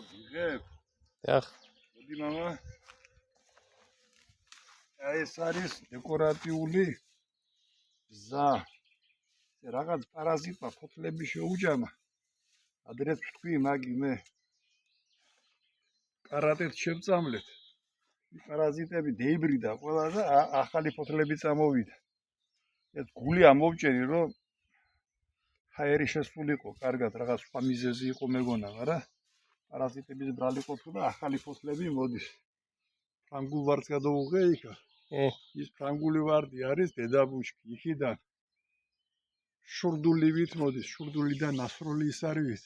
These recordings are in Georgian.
ვიღებ. დიახ. მოდი მამა. ეს არის დეკორატიული ბზა. რაღაც პარაზიტმა ფოთლები შეუჯამა. ადრეც ვთქვი, მაგი მე კარატეთ შევწამლეთ. პარაზიტები დეიბრიდა ყველა და ახალი ფოთლები წამოვიდა. ეს გული ამოვჭერი, რომ ჰაერი შესულიყო, კარგად რაღაც სხვა მიზეზი იყო მეგონა, მაგრამ პარაზიტების ბრალი ყოფილა და ახალი ფოთლები მოდის. ფრანგულ ვარდს გადაუღე იქა. ის ფრანგული ვარდი არის დედაბუჩქი, იქიდან შურდულივით მოდის, შურდულიდან ნასროლი ის არის.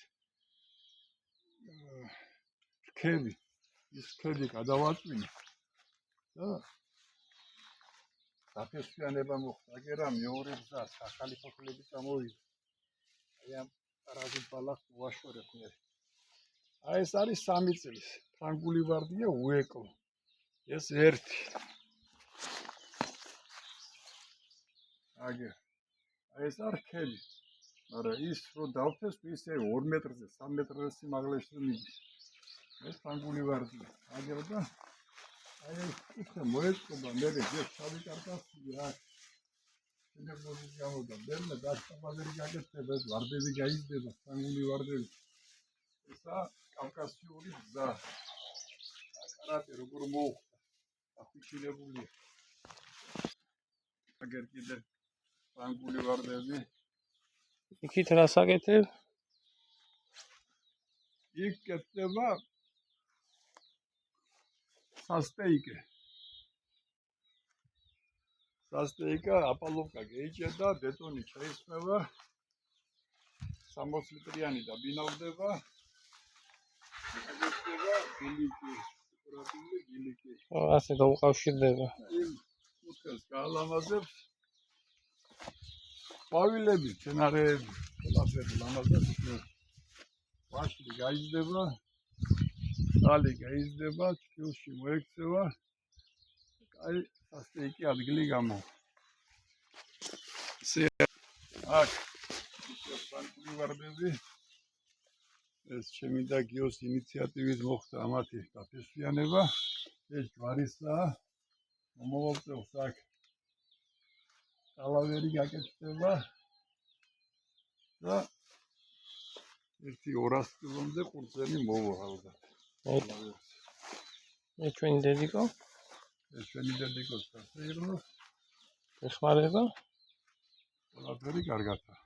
ქები, ის ქები გადავაწვინე. და დაფესვიანება მოხდა, აგერა მეორე გზას ახალი ფოთლები წამოვიდა. აი ამ პარაზიტ ბალახს ვაშორებ მე. აი ეს არის 3 წლის. ფრანგული ვარდია უეკლო. ეს 1. აგერ. აი ეს არ ქები. მაგრამ ის რო დავთეს ისე 2 მეტრზე, 3 მეტრზე სიმაღლეში მიდის. ეს ფრანგული ვარდია. აგერ და აი ეს მოეწყობა მე ეს შავი კარტოფილი აქ. შენებობის გამოდა. მე დასწავლებელი გაკეთდება, ეს ვარდები გაიზრდება, ფრანგული ვარდები. ესა კავკასიური გზა. კარატე როგორ მოუხდა. ახიჩილებულია. აგერ კიდე ფრანგული ვარდები. იქით რას აკეთებ? იქ კეთდება სასტეიკე. სასტეიკა აპალოვკა გეიჭედა, ბეტონი ჩაისხმევა. 60 ლიტრიანი და ბინავდება. აკეთდება ბილიკი, დეკორატიული ბილიკი. ასე დაუკავშირდება. იმ კუთხეს გაალამაზებს. ყვავილები, მცენარეები, ყველაფერი ლამაზად იქნება. ვაშლი გაიზრდება. ტალი გაიზრდება, ჩქილში მოექცევა. აი, სასტეიკი ადგილი გამო. აქ ფრანგული ვარდები. ეს ჩემი და გიოს ინიციატივით მოხდა ამათი დაფესვიანება. ეს ჯვარისაა. მომავალწელს აქ ტალავერი გაკეთდება. და 1-200 კილომდე ყურძენი მოვა ალბათ. მე ჩვენი დედიკო. ეს ჩვენი დედიკოს გასეირნო. ეხმარება? ყველაფერი კარგადაა.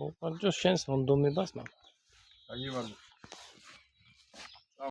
უყურჯოს შენს მონდომებას მაგ. აგივარდე.